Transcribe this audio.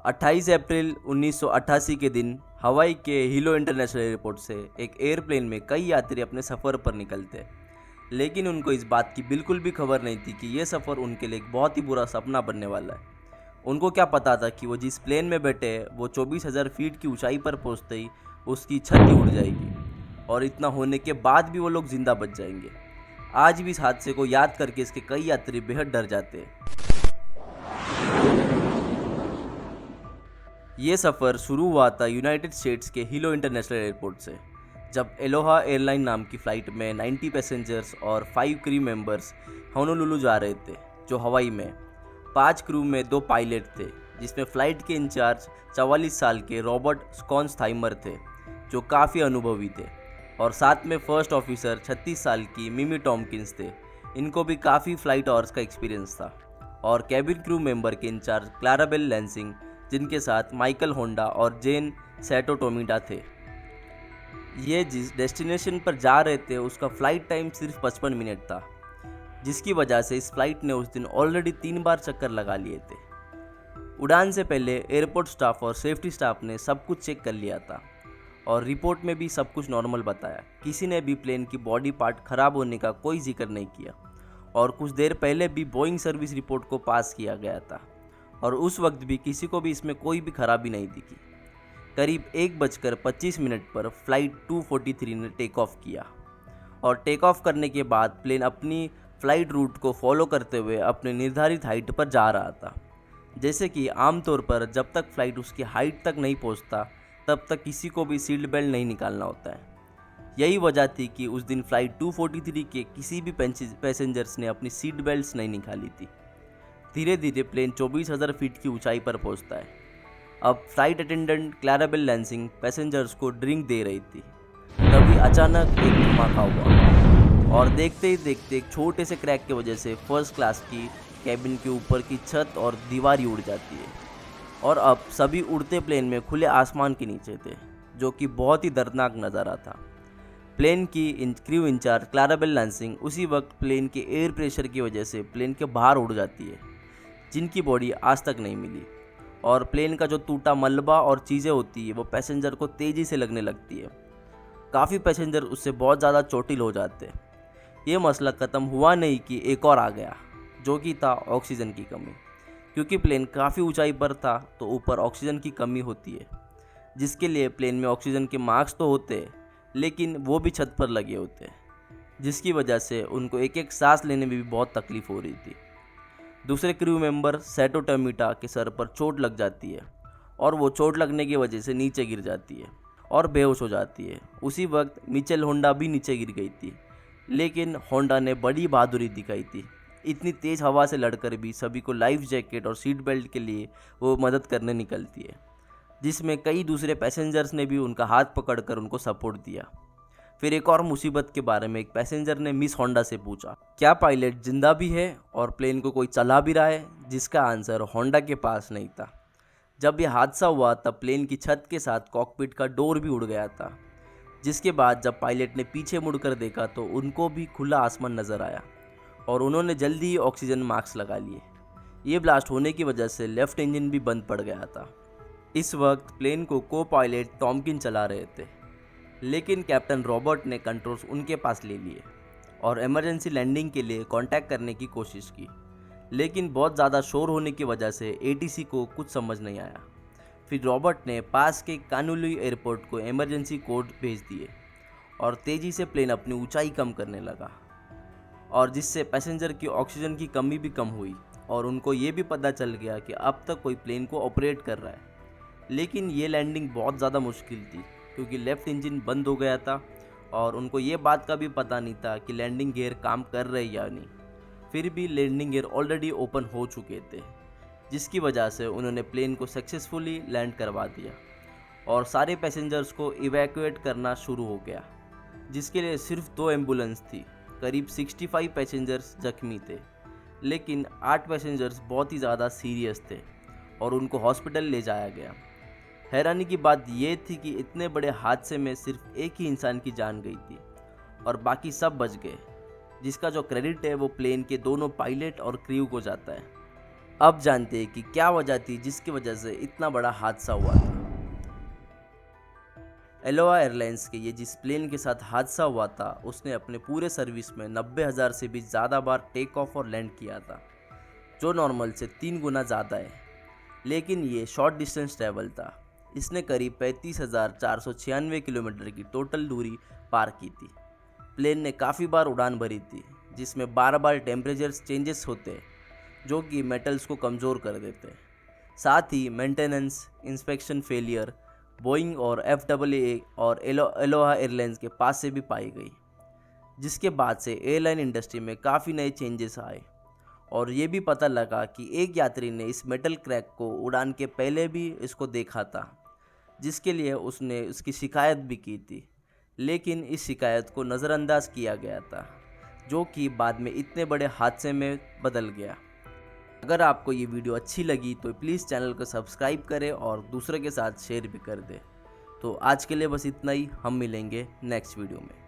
28 अप्रैल 1988 के दिन हवाई के हिलो इंटरनेशनल एयरपोर्ट से एक एयरप्लेन में कई यात्री अपने सफ़र पर निकलते, लेकिन उनको इस बात की बिल्कुल भी खबर नहीं थी कि यह सफ़र उनके लिए एक बहुत ही बुरा सपना बनने वाला है। उनको क्या पता था कि वो जिस प्लेन में बैठे हैं वो 24,000 फीट की ऊंचाई पर पहुंचते ही उसकी छत ही उड़ जाएगी, और इतना होने के बाद भी वो लोग जिंदा बच जाएंगे। आज भी इस हादसे को याद करके इसके कई यात्री बेहद डर जाते हैं। ये सफ़र शुरू हुआ था यूनाइटेड स्टेट्स के हिलो इंटरनेशनल एयरपोर्ट से, जब एलोहा एयरलाइन नाम की फ़्लाइट में 90 पैसेंजर्स और 5 क्रू मेंबर्स होनोलुलु जा रहे थे, जो हवाई में 5 क्रू में 2 पायलट थे, जिसमें फ़्लाइट के इंचार्ज 44 साल के रॉबर्ट स्कॉन्सथाइमर थे, जो काफ़ी अनुभवी थे, और साथ में फर्स्ट ऑफिसर 36 साल की मिमी टॉम्किंस थे। इनको भी काफ़ी फ़्लाइट आवर्स का एक्सपीरियंस था। और कैबिन क्रू मेंबर के इंचार्ज क्लाराबेल लैंसिंग, जिनके साथ माइकल होंडा और जेन सैटो टोमिडा थे। ये जिस डेस्टिनेशन पर जा रहे थे उसका फ़्लाइट टाइम सिर्फ 55 मिनट था, जिसकी वजह से इस फ्लाइट ने उस दिन ऑलरेडी 3 बार चक्कर लगा लिए थे। उड़ान से पहले एयरपोर्ट स्टाफ और सेफ्टी स्टाफ ने सब कुछ चेक कर लिया था, और रिपोर्ट में भी सब कुछ नॉर्मल बताया। किसी ने भी प्लेन की बॉडी पार्ट खराब होने का कोई जिक्र नहीं किया, और कुछ देर पहले भी बोइंग सर्विस रिपोर्ट को पास किया गया था, और उस वक्त भी किसी को भी इसमें कोई भी खराबी नहीं दिखी। करीब 1:25 पर फ़्लाइट 243 ने टेक ऑफ किया, और टेक ऑफ करने के बाद प्लेन अपनी फ़्लाइट रूट को फॉलो करते हुए अपने निर्धारित हाइट पर जा रहा था। जैसे कि आमतौर पर जब तक फ़्लाइट उसकी हाइट तक नहीं पहुंचता, तब तक किसी को भी सीट बेल्ट नहीं निकालना होता है। यही वजह थी कि उस दिन फ़्लाइट 243 के किसी भी पैसेंजर्स ने अपनी सीट बेल्ट्स नहीं निकाली थी। धीरे धीरे प्लेन 24,000 फीट की ऊंचाई पर पहुंचता है। अब फ्लाइट अटेंडेंट क्लैराबेल लैंसिंग पैसेंजर्स को ड्रिंक दे रही थी। तभी अचानक एक धमाका हुआ, और देखते ही देखते एक छोटे से क्रैक की वजह से फर्स्ट क्लास की कैबिन के ऊपर की छत और दीवार ही उड़ जाती है। और अब सभी उड़ते प्लेन में खुले आसमान के नीचे थे, जो कि बहुत ही दर्दनाक नज़ारा था। प्लेन की क्रू इंचार्ज क्लैराबेल लैंसिंग उसी वक्त प्लेन के एयर प्रेशर की वजह से प्लेन के बाहर उड़ जाती है, जिनकी बॉडी आज तक नहीं मिली। और प्लेन का जो टूटा मलबा और चीज़ें होती है वो पैसेंजर को तेज़ी से लगने लगती है। काफ़ी पैसेंजर उससे बहुत ज़्यादा चोटिल हो जाते हैं। ये मसला ख़त्म हुआ नहीं कि एक और आ गया, जो कि था ऑक्सीजन की कमी। क्योंकि प्लेन काफ़ी ऊंचाई पर था तो ऊपर ऑक्सीजन की कमी होती है, जिसके लिए प्लेन में ऑक्सीजन के मास्क तो होते हैं, लेकिन वो भी छत पर लगे होते हैं, जिसकी वजह से उनको एक एक सांस लेने में भी बहुत तकलीफ़ हो रही थी। दूसरे क्रू मेंबर सैटो टोमिडा के सर पर चोट लग जाती है, और वो चोट लगने की वजह से नीचे गिर जाती है और बेहोश हो जाती है। उसी वक्त मिचेल होंडा भी नीचे गिर गई थी, लेकिन होंडा ने बड़ी बहादुरी दिखाई थी। इतनी तेज़ हवा से लड़कर भी सभी को लाइफ जैकेट और सीट बेल्ट के लिए वो मदद करने निकलती है, जिसमें कई दूसरे पैसेंजर्स ने भी उनका हाथ पकड़कर उनको सपोर्ट दिया। फिर एक और मुसीबत के बारे में एक पैसेंजर ने मिस होंडा से पूछा, क्या पायलट जिंदा भी है और प्लेन को कोई चला भी रहा है, जिसका आंसर होंडा के पास नहीं था। जब यह हादसा हुआ तब प्लेन की छत के साथ कॉकपिट का डोर भी उड़ गया था, जिसके बाद जब पायलट ने पीछे मुड़कर देखा तो उनको भी खुला आसमान नज़र आया, और उन्होंने जल्दी ही ऑक्सीजन मास्क लगा लिए। ये ब्लास्ट होने की वजह से लेफ्ट इंजन भी बंद पड़ गया था। इस वक्त प्लेन को को पायलट टॉम्किन चला रहे थे, लेकिन कैप्टन रॉबर्ट ने कंट्रोल्स उनके पास ले लिए और इमरजेंसी लैंडिंग के लिए कांटेक्ट करने की कोशिश की, लेकिन बहुत ज़्यादा शोर होने की वजह से एटीसी को कुछ समझ नहीं आया। फिर रॉबर्ट ने पास के कानुली एयरपोर्ट को इमरजेंसी कोड भेज दिए, और तेज़ी से प्लेन अपनी ऊंचाई कम करने लगा, और जिससे पैसेंजर की ऑक्सीजन की कमी भी कम हुई, और उनको ये भी पता चल गया कि अब तक कोई प्लेन को ऑपरेट कर रहा है। लेकिन ये लैंडिंग बहुत ज़्यादा मुश्किल थी, क्योंकि लेफ़्ट इंजन बंद हो गया था, और उनको ये बात का भी पता नहीं था कि लैंडिंग गियर काम कर रहे या नहीं। फिर भी लैंडिंग गियर ऑलरेडी ओपन हो चुके थे, जिसकी वजह से उन्होंने प्लेन को सक्सेसफुली लैंड करवा दिया, और सारे पैसेंजर्स को इवैक्यूएट करना शुरू हो गया, जिसके लिए सिर्फ 2 एम्बुलेंस थी। करीब 65 पैसेंजर्स जख्मी थे, लेकिन 8 पैसेंजर्स बहुत ही ज़्यादा सीरियस थे, और उनको हॉस्पिटल ले जाया गया। हैरानी की बात यह थी कि इतने बड़े हादसे में सिर्फ एक ही इंसान की जान गई थी, और बाकी सब बच गए, जिसका जो क्रेडिट है वो प्लेन के दोनों पायलट और क्रू को जाता है। अब जानते हैं कि क्या वजह थी जिसकी वजह से इतना बड़ा हादसा हुआ था। एलोहा एयरलाइंस के ये जिस प्लेन के साथ हादसा हुआ था उसने अपने पूरे सर्विस में 90,000 से भी ज़्यादा बार टेक ऑफ और लैंड किया था, जो नॉर्मल से 3 गुना ज़्यादा है। लेकिन ये शॉर्ट डिस्टेंस ट्रैवल था। इसने करीब 35,496 किलोमीटर की टोटल दूरी पार की थी। प्लेन ने काफ़ी बार उड़ान भरी थी, जिसमें बार बार टेम्परेचर चेंजेस होते हैं जो कि मेटल्स को कमज़ोर कर देते हैं। साथ ही मेंटेनेंस, इंस्पेक्शन फेलियर बोइंग और FAA और एलोहा एयरलाइंस के पास से भी पाई गई, जिसके बाद से एयरलाइन इंडस्ट्री में काफ़ी नए चेंजेस आए और ये भी पता लगा कि एक यात्री ने इस मेटल क्रैक को उड़ान के पहले भी इसको देखा था, जिसके लिए उसने उसकी शिकायत भी की थी। लेकिन इस शिकायत को नज़रअंदाज किया गया था, जो कि बाद में इतने बड़े हादसे में बदल गया। अगर आपको ये वीडियो अच्छी लगी तो प्लीज़ चैनल को सब्सक्राइब करें और दूसरों के साथ शेयर भी कर दें। तो आज के लिए बस इतना ही, हम मिलेंगे नेक्स्ट वीडियो में।